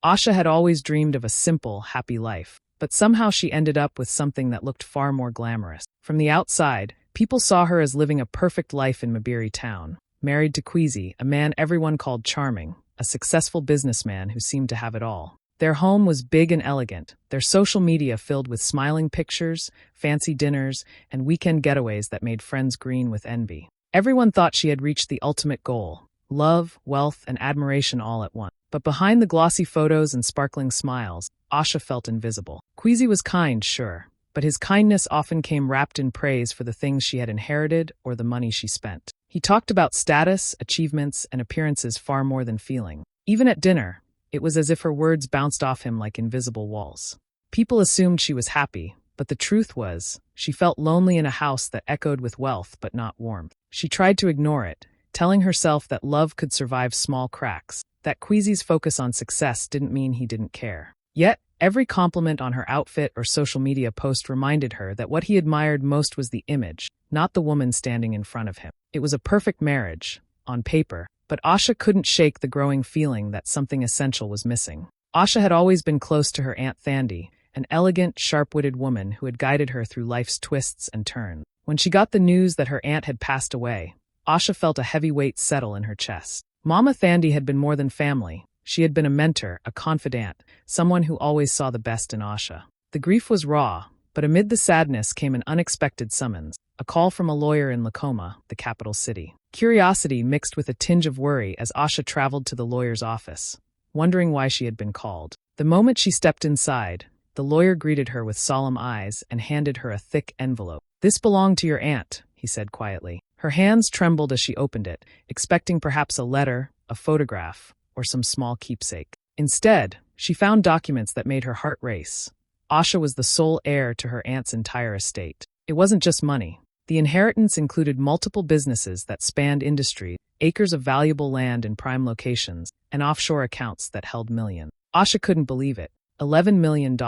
Asha had always dreamed of a simple, happy life, but somehow she ended up with something that looked far more glamorous. From the outside, people saw her as living a perfect life in Mabiri town, married to Kwesi, a man everyone called charming, a successful businessman who seemed to have it all. Their home was big and elegant, their social media filled with smiling pictures, fancy dinners, and weekend getaways that made friends green with envy. Everyone thought she had reached the ultimate goal: love, wealth, and admiration all at once. But behind the glossy photos and sparkling smiles, Asha felt invisible. Kwesi was kind, sure, but his kindness often came wrapped in praise for the things she had inherited or the money she spent. He talked about status, achievements, and appearances far more than feeling. Even at dinner, it was as if her words bounced off him like invisible walls. People assumed she was happy, but the truth was, she felt lonely in a house that echoed with wealth but not warmth. She tried to ignore it, telling herself that love could survive small cracks, that Kwesi's focus on success didn't mean he didn't care. Yet, every compliment on her outfit or social media post reminded her that what he admired most was the image, not the woman standing in front of him. It was a perfect marriage, on paper, but Asha couldn't shake the growing feeling that something essential was missing. Asha had always been close to her Aunt Thandi, an elegant, sharp-witted woman who had guided her through life's twists and turns. When she got the news that her aunt had passed away, Asha felt a heavy weight settle in her chest. Mama Thandi had been more than family. She had been a mentor, a confidant, someone who always saw the best in Asha. The grief was raw, but amid the sadness came an unexpected summons, a call from a lawyer in Lakoma, the capital city. Curiosity mixed with a tinge of worry as Asha traveled to the lawyer's office, wondering why she had been called. The moment she stepped inside, the lawyer greeted her with solemn eyes and handed her a thick envelope. "This belonged to your aunt," he said quietly. Her hands trembled as she opened it, expecting perhaps a letter, a photograph, or some small keepsake. Instead, she found documents that made her heart race. Asha was the sole heir to her aunt's entire estate. It wasn't just money. The inheritance included multiple businesses that spanned industry, acres of valuable land in prime locations, and offshore accounts that held millions. Asha couldn't believe it. $11 million.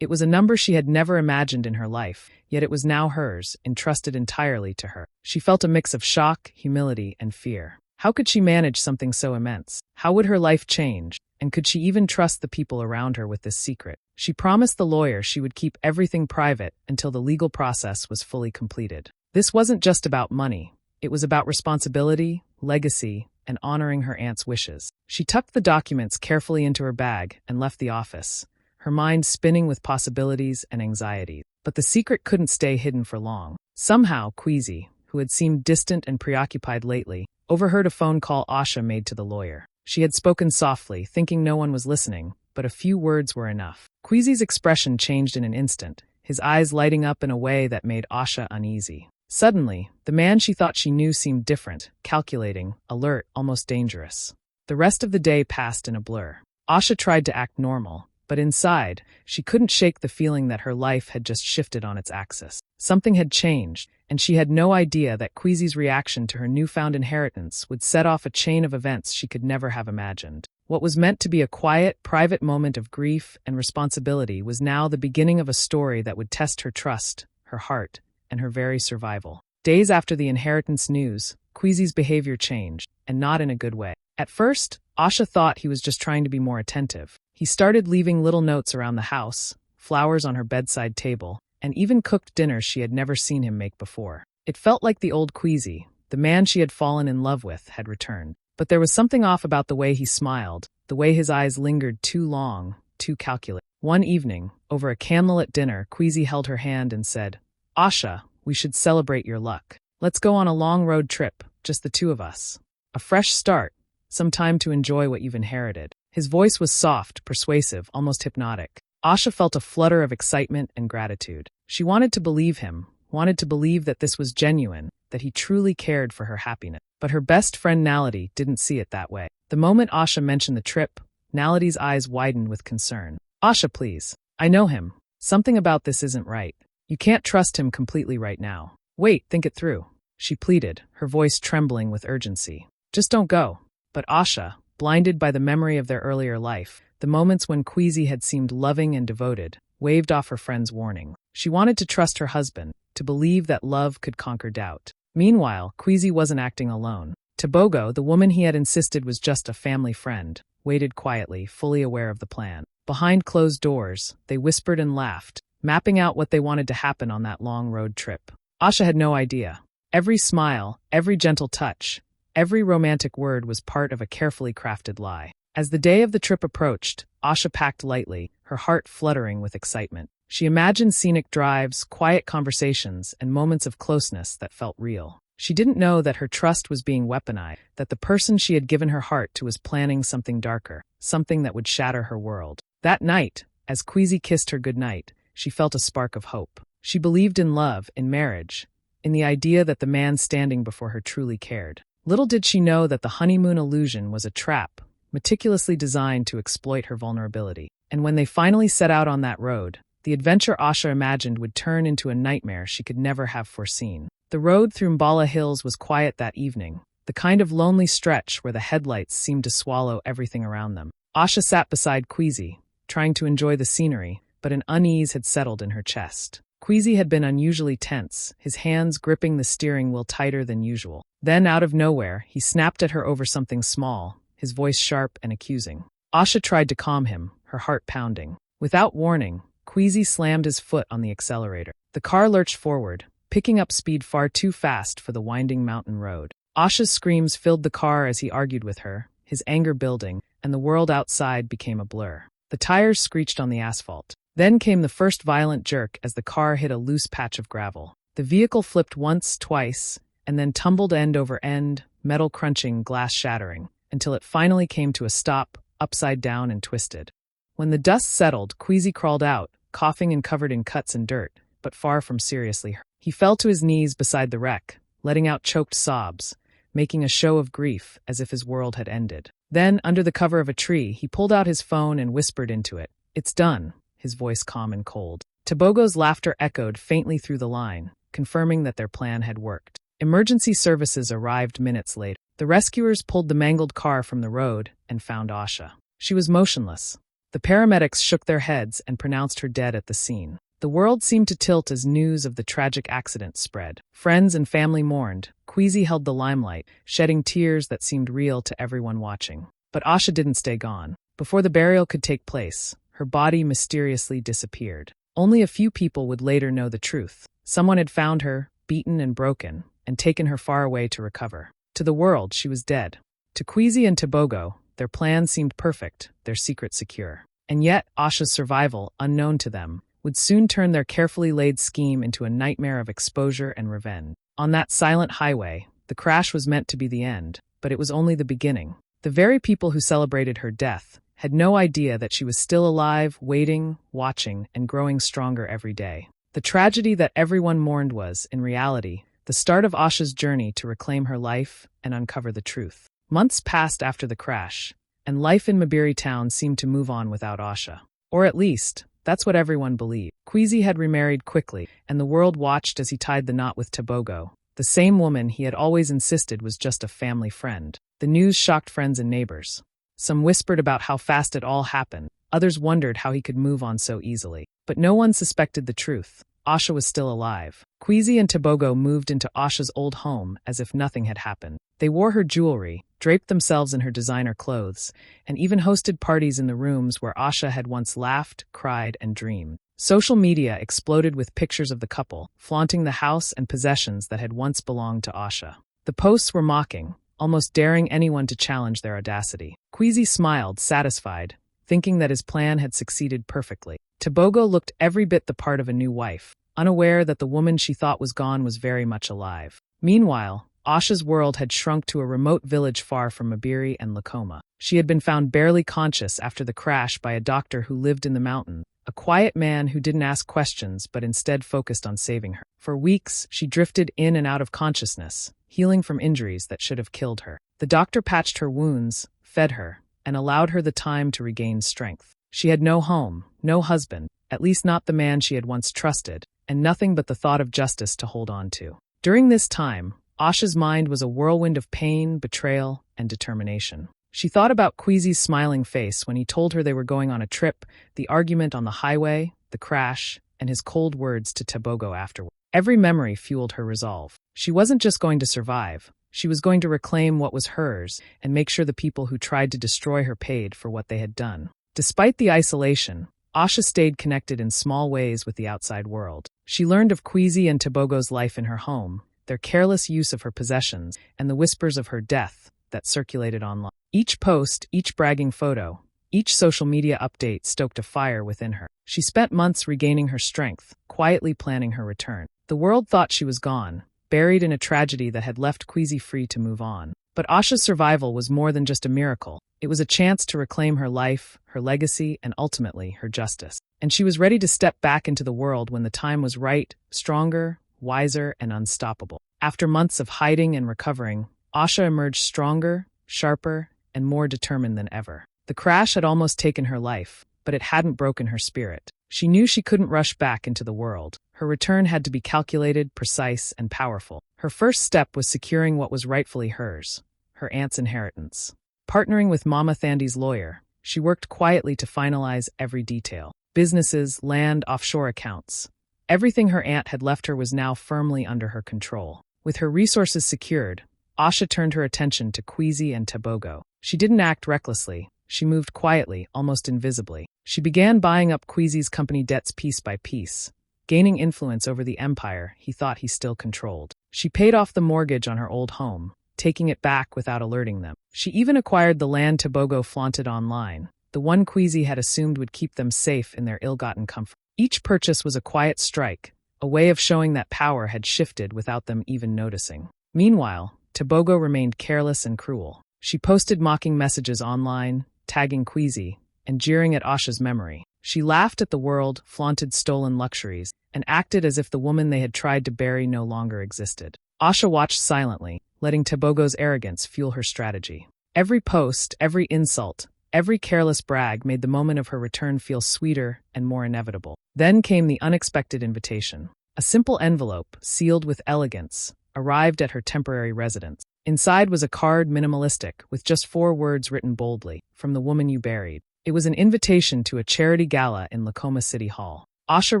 It was a number she had never imagined in her life, yet it was now hers, entrusted entirely to her. She felt a mix of shock, humility, and fear. How could she manage something so immense? How would her life change? And could she even trust the people around her with this secret? She promised the lawyer she would keep everything private until the legal process was fully completed. This wasn't just about money. It was about responsibility, legacy, and honoring her aunt's wishes. She tucked the documents carefully into her bag and left the office, her mind spinning with possibilities and anxiety. But the secret couldn't stay hidden for long. Somehow, Kwesi, who had seemed distant and preoccupied lately, overheard a phone call Asha made to the lawyer. She had spoken softly, thinking no one was listening, but a few words were enough. Kwesi's expression changed in an instant, his eyes lighting up in a way that made Asha uneasy. Suddenly, the man she thought she knew seemed different, calculating, alert, almost dangerous. The rest of the day passed in a blur. Asha tried to act normal, but inside, she couldn't shake the feeling that her life had just shifted on its axis. Something had changed, and she had no idea that Kwesi's reaction to her newfound inheritance would set off a chain of events she could never have imagined. What was meant to be a quiet, private moment of grief and responsibility was now the beginning of a story that would test her trust, her heart, and her very survival. Days after the inheritance news, Kwesi's behavior changed, and not in a good way. At first, Asha thought he was just trying to be more attentive. He started leaving little notes around the house, flowers on her bedside table, and even cooked dinners she had never seen him make before. It felt like the old Kwesi, the man she had fallen in love with, had returned. But there was something off about the way he smiled, the way his eyes lingered too long, too calculated. One evening, over a candlelit dinner, Kwesi held her hand and said, "Asha, we should celebrate your luck. Let's go on a long road trip, just the two of us. A fresh start, some time to enjoy what you've inherited." His voice was soft, persuasive, almost hypnotic. Asha felt a flutter of excitement and gratitude. She wanted to believe him, wanted to believe that this was genuine, that he truly cared for her happiness. But her best friend Naledi didn't see it that way. The moment Asha mentioned the trip, Naledi's eyes widened with concern. "Asha, please. I know him. Something about this isn't right. You can't trust him completely right now. Wait, think it through," she pleaded, her voice trembling with urgency. "Just don't go." But Asha, blinded by the memory of their earlier life, the moments when Kwesi had seemed loving and devoted, waved off her friend's warning. She wanted to trust her husband, to believe that love could conquer doubt. Meanwhile, Kwesi wasn't acting alone. Tobogo, the woman he had insisted was just a family friend, waited quietly, fully aware of the plan. Behind closed doors, they whispered and laughed, mapping out what they wanted to happen on that long road trip. Asha had no idea. Every smile, every gentle touch, every romantic word was part of a carefully crafted lie. As the day of the trip approached, Asha packed lightly, her heart fluttering with excitement. She imagined scenic drives, quiet conversations, and moments of closeness that felt real. She didn't know that her trust was being weaponized, that the person she had given her heart to was planning something darker, something that would shatter her world. That night, as Queasy kissed her goodnight, she felt a spark of hope. She believed in love, in marriage, in the idea that the man standing before her truly cared. Little did she know that the honeymoon illusion was a trap, meticulously designed to exploit her vulnerability. And when they finally set out on that road, the adventure Asha imagined would turn into a nightmare she could never have foreseen. The road through Mbala Hills was quiet that evening, the kind of lonely stretch where the headlights seemed to swallow everything around them. Asha sat beside Queasy, trying to enjoy the scenery, but an unease had settled in her chest. Queasy had been unusually tense, his hands gripping the steering wheel tighter than usual. Then, out of nowhere, he snapped at her over something small, his voice sharp and accusing. Asha tried to calm him, her heart pounding. Without warning, Queasy slammed his foot on the accelerator. The car lurched forward, picking up speed far too fast for the winding mountain road. Asha's screams filled the car as he argued with her, his anger building, and the world outside became a blur. The tires screeched on the asphalt. Then came the first violent jerk as the car hit a loose patch of gravel. The vehicle flipped once, twice, and then tumbled end over end, metal crunching, glass shattering, until it finally came to a stop, upside down and twisted. When the dust settled, Queasy crawled out, coughing and covered in cuts and dirt, but far from seriously hurt. He fell to his knees beside the wreck, letting out choked sobs, making a show of grief as if his world had ended. Then, under the cover of a tree, he pulled out his phone and whispered into it. "It's done," his voice calm and cold. Tobogo's laughter echoed faintly through the line, confirming that their plan had worked. Emergency services arrived minutes later. The rescuers pulled the mangled car from the road and found Asha. She was motionless. The paramedics shook their heads and pronounced her dead at the scene. The world seemed to tilt as news of the tragic accident spread. Friends and family mourned. Queasy held the limelight, shedding tears that seemed real to everyone watching. But Asha didn't stay gone. Before the burial could take place, her body mysteriously disappeared. Only a few people would later know the truth. Someone had found her, beaten and broken, and taken her far away to recover. To the world, she was dead. To Queasy and Tobogo, their plan seemed perfect, their secret secure. And yet, Asha's survival, unknown to them, would soon turn their carefully laid scheme into a nightmare of exposure and revenge. On that silent highway, the crash was meant to be the end, but it was only the beginning. The very people who celebrated her death had no idea that she was still alive, waiting, watching, and growing stronger every day. The tragedy that everyone mourned was, in reality, the start of Asha's journey to reclaim her life and uncover the truth. Months passed after the crash, and life in Mbiri town seemed to move on without Asha. Or at least, that's what everyone believed. Queasy had remarried quickly, and the world watched as he tied the knot with Tobogo, the same woman he had always insisted was just a family friend. The news shocked friends and neighbors. Some whispered about how fast it all happened. Others wondered how he could move on so easily. But no one suspected the truth. Asha was still alive. Queasy and Tobogo moved into Asha's old home as if nothing had happened. They wore her jewelry, draped themselves in her designer clothes, and even hosted parties in the rooms where Asha had once laughed, cried, and dreamed. Social media exploded with pictures of the couple, flaunting the house and possessions that had once belonged to Asha. The posts were mocking, almost daring anyone to challenge their audacity. Queasy smiled, satisfied, thinking that his plan had succeeded perfectly. Tobogo looked every bit the part of a new wife, unaware that the woman she thought was gone was very much alive. Meanwhile, Asha's world had shrunk to a remote village far from Mbiri and Lakoma. She had been found barely conscious after the crash by a doctor who lived in the mountains, a quiet man who didn't ask questions but instead focused on saving her. For weeks, she drifted in and out of consciousness, healing from injuries that should have killed her. The doctor patched her wounds, fed her, and allowed her the time to regain strength. She had no home, no husband, at least not the man she had once trusted, and nothing but the thought of justice to hold on to. During this time, Asha's mind was a whirlwind of pain, betrayal, and determination. She thought about Queasy's smiling face when he told her they were going on a trip, the argument on the highway, the crash, and his cold words to Tobogo afterward. Every memory fueled her resolve. She wasn't just going to survive, She was going to reclaim what was hers and make sure the people who tried to destroy her paid for what they had done. Despite the isolation, Asha stayed connected in small ways with the outside world. She learned of Kwezi and Tebogo's life in her home, their careless use of her possessions, and the whispers of her death that circulated online. Each post, each bragging photo, each social media update stoked a fire within her. She spent months regaining her strength, quietly planning her return. The world thought she was gone, buried in a tragedy that had left Kwezi free to move on. But Asha's survival was more than just a miracle. It was a chance to reclaim her life, her legacy, and ultimately her justice. And she was ready to step back into the world when the time was right, stronger, wiser, and unstoppable. After months of hiding and recovering, Asha emerged stronger, sharper, and more determined than ever. The crash had almost taken her life, but it hadn't broken her spirit. She knew she couldn't rush back into the world. Her return had to be calculated, precise, and powerful. Her first step was securing what was rightfully hers, her aunt's inheritance. Partnering with Mama Thandi's lawyer, she worked quietly to finalize every detail. Businesses, land, offshore accounts. Everything her aunt had left her was now firmly under her control. With her resources secured, Asha turned her attention to Kwezi and Tebogo. She didn't act recklessly. She moved quietly, almost invisibly. She began buying up Kwezi's company debts piece by piece, gaining influence over the empire he thought he still controlled. She paid off the mortgage on her old home, taking it back without alerting them. She even acquired the land Tebogo flaunted online, the one Kwezi had assumed would keep them safe in their ill-gotten comfort. Each purchase was a quiet strike, a way of showing that power had shifted without them even noticing. Meanwhile, Tebogo remained careless and cruel. She posted mocking messages online, tagging Kwezi, and jeering at Asha's memory. She laughed at the world, flaunted stolen luxuries, and acted as if the woman they had tried to bury no longer existed. Asha watched silently, letting Tebogo's arrogance fuel her strategy. Every post, every insult, every careless brag made the moment of her return feel sweeter and more inevitable. Then came the unexpected invitation. A simple envelope, sealed with elegance, arrived at her temporary residence. Inside was a card minimalistic, with just 4 words written boldly, "From the woman you buried." It was an invitation to a charity gala in Lakoma City Hall. Asha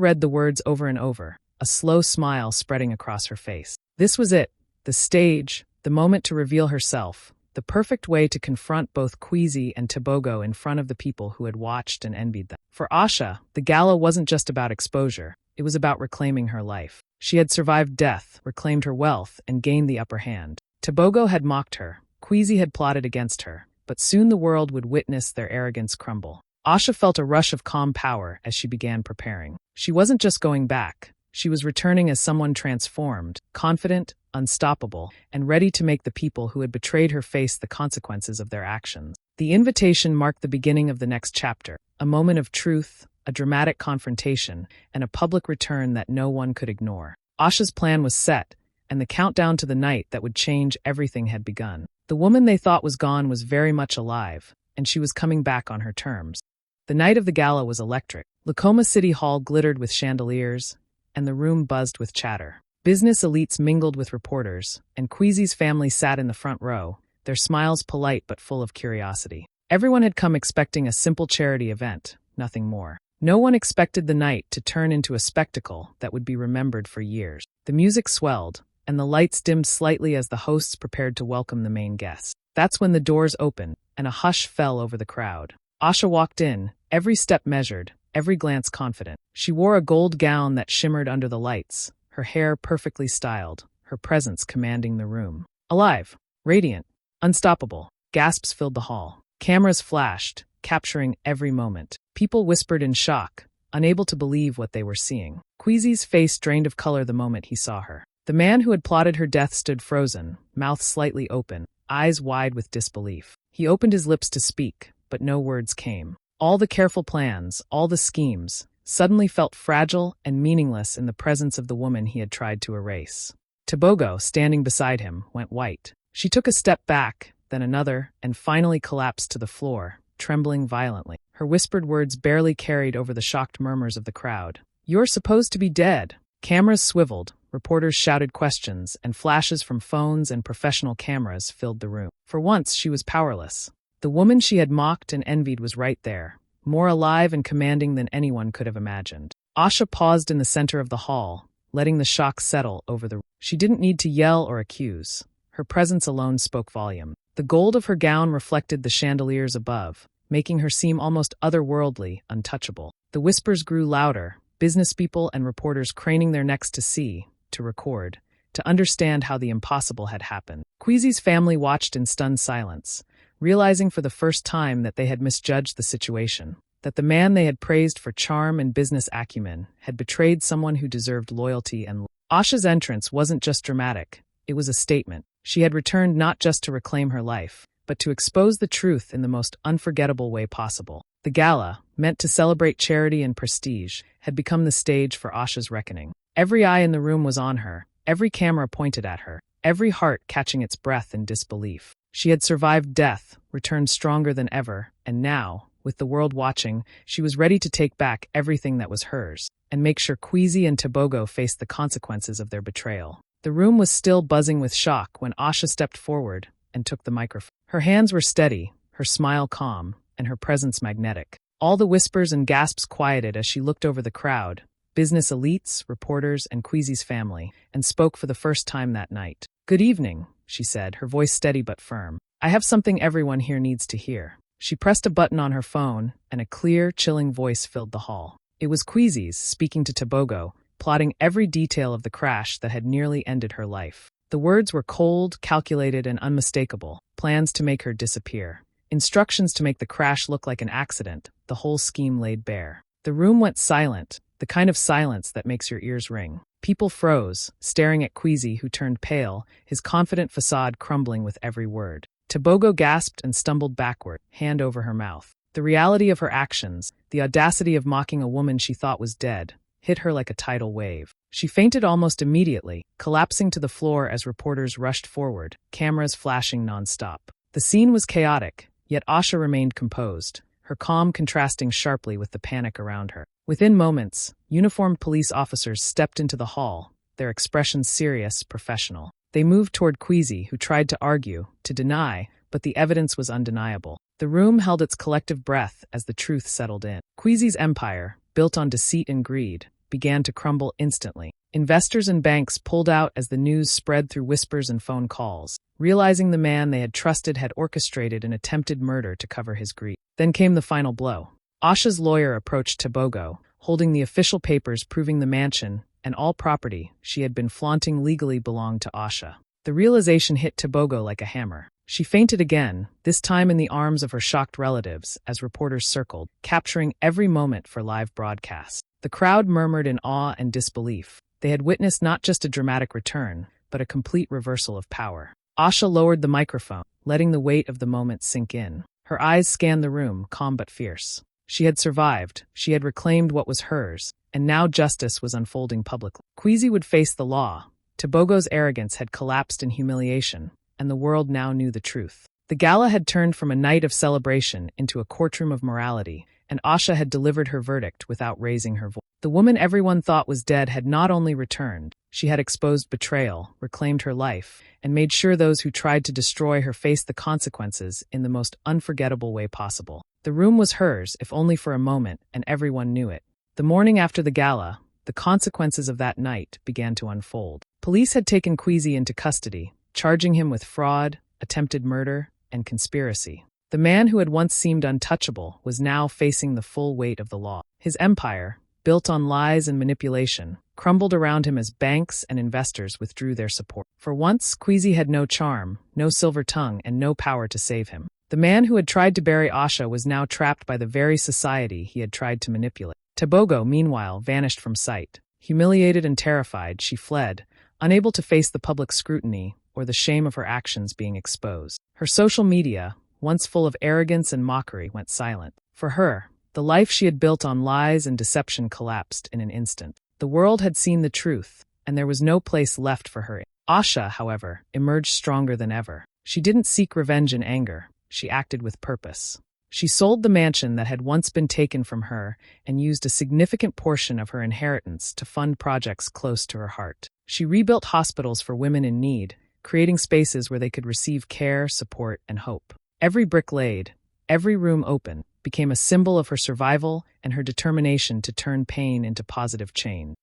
read the words over and over, a slow smile spreading across her face. This was it, the stage, the moment to reveal herself, the perfect way to confront both Kwezi and Tebogo in front of the people who had watched and envied them. For Asha, the gala wasn't just about exposure, it was about reclaiming her life. She had survived death, reclaimed her wealth, and gained the upper hand. Tebogo had mocked her, Kwezi had plotted against her, but soon the world would witness their arrogance crumble. Asha felt a rush of calm power as she began preparing. She wasn't just going back, she was returning as someone transformed, confident, unstoppable, and ready to make the people who had betrayed her face the consequences of their actions. The invitation marked the beginning of the next chapter, a moment of truth, a dramatic confrontation, and a public return that no one could ignore. Asha's plan was set, and the countdown to the night that would change everything had begun. The woman they thought was gone was very much alive, and she was coming back on her terms. The night of the gala was electric. Lakoma City Hall glittered with chandeliers, and the room buzzed with chatter. Business elites mingled with reporters, and Kwezi's family sat in the front row, their smiles polite but full of curiosity. Everyone had come expecting a simple charity event, nothing more. No one expected the night to turn into a spectacle that would be remembered for years. The music swelled, and the lights dimmed slightly as the hosts prepared to welcome the main guests. That's when the doors opened, and a hush fell over the crowd. Asha walked in, every step measured, every glance confident. She wore a gold gown that shimmered under the lights, her hair perfectly styled, her presence commanding the room. Alive, radiant, unstoppable. Gasps filled the hall. Cameras flashed, capturing every moment. People whispered in shock, unable to believe what they were seeing. Kwezi's face drained of color the moment he saw her. The man who had plotted her death stood frozen, mouth slightly open, eyes wide with disbelief. He opened his lips to speak, but no words came. All the careful plans, all the schemes, suddenly felt fragile and meaningless in the presence of the woman he had tried to erase. Tebogo, standing beside him, went white. She took a step back, then another, and finally collapsed to the floor, trembling violently. Her whispered words barely carried over the shocked murmurs of the crowd. "You're supposed to be dead." Cameras swiveled, reporters shouted questions, and flashes from phones and professional cameras filled the room. For once, she was powerless. The woman she had mocked and envied was right there, more alive and commanding than anyone could have imagined. Asha paused in the center of the hall, letting the shock settle over the room. She didn't need to yell or accuse. Her presence alone spoke volumes. The gold of her gown reflected the chandeliers above, making her seem almost otherworldly, untouchable. The whispers grew louder, businesspeople and reporters craning their necks to see, to record, to understand how the impossible had happened. Queasy's family watched in stunned silence, realizing for the first time that they had misjudged the situation, that the man they had praised for charm and business acumen had betrayed someone who deserved loyalty and love. Asha's entrance wasn't just dramatic, it was a statement. She had returned not just to reclaim her life, but to expose the truth in the most unforgettable way possible. The gala, meant to celebrate charity and prestige, had become the stage for Asha's reckoning. Every eye in the room was on her, every camera pointed at her, every heart catching its breath in disbelief. She had survived death, returned stronger than ever, and now, with the world watching, she was ready to take back everything that was hers, and make sure Queasy and Tobogo faced the consequences of their betrayal. The room was still buzzing with shock when Asha stepped forward and took the microphone. Her hands were steady, her smile calm, and her presence magnetic. All the whispers and gasps quieted as she looked over the crowd, business elites, reporters, and Queasy's family, and spoke for the first time that night. "Good evening," she said, her voice steady but firm. "I have something everyone here needs to hear." She pressed a button on her phone, and a clear, chilling voice filled the hall. It was Queasy's, speaking to Tobogo, plotting every detail of the crash that had nearly ended her life. The words were cold, calculated, and unmistakable, plans to make her disappear. Instructions to make the crash look like an accident, the whole scheme laid bare. The room went silent, the kind of silence that makes your ears ring. People froze, staring at Queasy, who turned pale, his confident facade crumbling with every word. Tobogo gasped and stumbled backward, hand over her mouth. The reality of her actions, the audacity of mocking a woman she thought was dead, hit her like a tidal wave. She fainted almost immediately, collapsing to the floor as reporters rushed forward, cameras flashing nonstop. The scene was chaotic, yet Asha remained composed, her calm contrasting sharply with the panic around her. Within moments, uniformed police officers stepped into the hall, their expressions serious, professional. They moved toward Queasy, who tried to argue, to deny, but the evidence was undeniable. The room held its collective breath as the truth settled in. Queasy's empire, built on deceit and greed, began to crumble instantly. Investors and banks pulled out as the news spread through whispers and phone calls, realizing the man they had trusted had orchestrated an attempted murder to cover his greed. Then came the final blow. Asha's lawyer approached Tobogo, holding the official papers proving the mansion and all property she had been flaunting legally belonged to Asha. The realization hit Tobogo like a hammer. She fainted again, this time in the arms of her shocked relatives, as reporters circled, capturing every moment for live broadcasts. The crowd murmured in awe and disbelief. They had witnessed not just a dramatic return, but a complete reversal of power. Asha lowered the microphone, letting the weight of the moment sink in. Her eyes scanned the room, calm but fierce. She had survived, she had reclaimed what was hers, and now justice was unfolding publicly. Queasy would face the law. Tobogo's arrogance had collapsed in humiliation, and the world now knew the truth. The gala had turned from a night of celebration into a courtroom of morality, and Asha had delivered her verdict without raising her voice. The woman everyone thought was dead had not only returned, she had exposed betrayal, reclaimed her life, and made sure those who tried to destroy her faced the consequences in the most unforgettable way possible. The room was hers, if only for a moment, and everyone knew it. The morning after the gala, the consequences of that night began to unfold. Police had taken Queasy into custody, charging him with fraud, attempted murder, and conspiracy. The man who had once seemed untouchable was now facing the full weight of the law. His empire, built on lies and manipulation, crumbled around him as banks and investors withdrew their support. For once, Queasy had no charm, no silver tongue, and no power to save him. The man who had tried to bury Asha was now trapped by the very society he had tried to manipulate. Tobogo, meanwhile, vanished from sight. Humiliated and terrified, she fled, unable to face the public scrutiny or the shame of her actions being exposed. Her social media, once full of arrogance and mockery, went silent. For her, the life she had built on lies and deception collapsed in an instant. The world had seen the truth, and there was no place left for her. Asha, however, emerged stronger than ever. She didn't seek revenge and anger. She acted with purpose. She sold the mansion that had once been taken from her and used a significant portion of her inheritance to fund projects close to her heart. She rebuilt hospitals for women in need, creating spaces where they could receive care, support, and hope. Every brick laid, every room open, became a symbol of her survival and her determination to turn pain into positive change.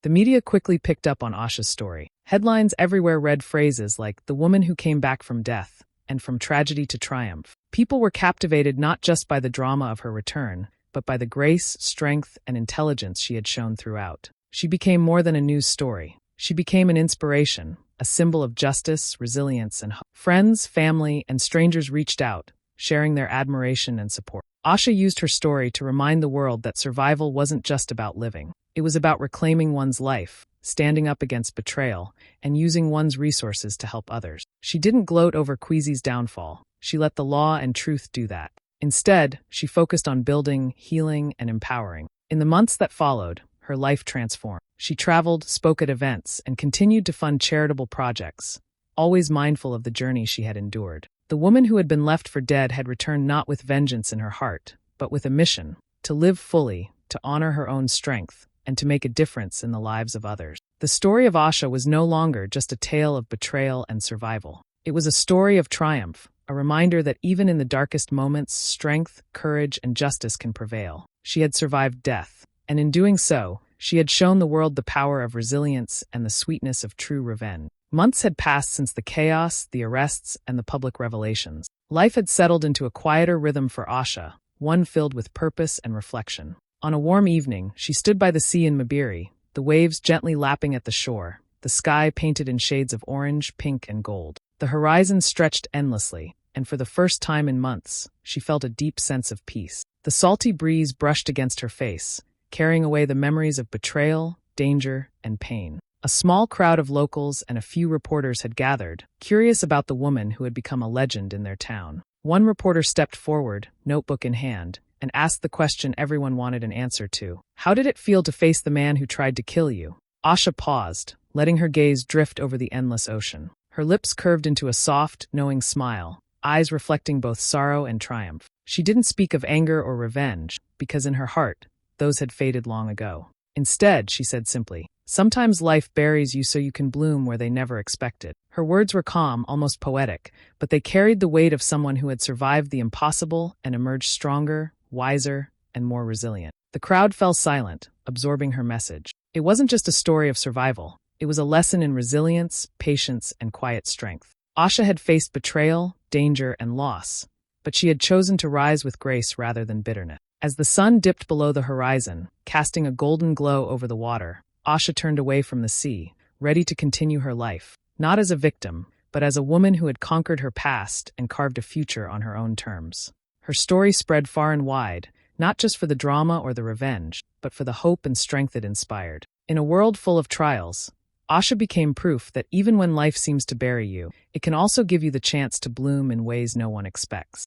The media quickly picked up on Asha's story. Headlines everywhere read phrases like "the woman who came back from death" and "from tragedy to triumph." People were captivated not just by the drama of her return, but by the grace, strength, and intelligence she had shown throughout. She became more than a news story. She became an inspiration, a symbol of justice, resilience, and hope. Friends, family, and strangers reached out, sharing their admiration and support. Asha used her story to remind the world that survival wasn't just about living. It was about reclaiming one's life, standing up against betrayal, and using one's resources to help others. She didn't gloat over Kweisi's downfall. She let the law and truth do that. Instead, she focused on building, healing, and empowering. In the months that followed, her life transformed. She traveled, spoke at events, and continued to fund charitable projects, always mindful of the journey she had endured. The woman who had been left for dead had returned not with vengeance in her heart, but with a mission: to live fully, to honor her own strength, and to make a difference in the lives of others. The story of Asha was no longer just a tale of betrayal and survival. It was a story of triumph, a reminder that even in the darkest moments, strength, courage, and justice can prevail. She had survived death, and in doing so, she had shown the world the power of resilience and the sweetness of true revenge. Months had passed since the chaos, the arrests, and the public revelations. Life had settled into a quieter rhythm for Asha, one filled with purpose and reflection. On a warm evening, she stood by the sea in Mabiri, the waves gently lapping at the shore, the sky painted in shades of orange, pink, and gold. The horizon stretched endlessly, and for the first time in months, she felt a deep sense of peace. The salty breeze brushed against her face, carrying away the memories of betrayal, danger, and pain. A small crowd of locals and a few reporters had gathered, curious about the woman who had become a legend in their town. One reporter stepped forward, notebook in hand, and asked the question everyone wanted an answer to. How did it feel to face the man who tried to kill you? Asha paused, letting her gaze drift over the endless ocean. Her lips curved into a soft, knowing smile, eyes reflecting both sorrow and triumph. She didn't speak of anger or revenge, because in her heart, those had faded long ago. Instead, she said simply, "Sometimes life buries you so you can bloom where they never expected." Her words were calm, almost poetic, but they carried the weight of someone who had survived the impossible and emerged stronger, wiser, and more resilient. The crowd fell silent, absorbing her message. It wasn't just a story of survival. It was a lesson in resilience, patience, and quiet strength. Asha had faced betrayal, danger, and loss, but she had chosen to rise with grace rather than bitterness. As the sun dipped below the horizon, casting a golden glow over the water, Asha turned away from the sea, ready to continue her life, not as a victim, but as a woman who had conquered her past and carved a future on her own terms. Her story spread far and wide, not just for the drama or the revenge, but for the hope and strength it inspired. In a world full of trials, Asha became proof that even when life seems to bury you, it can also give you the chance to bloom in ways no one expects.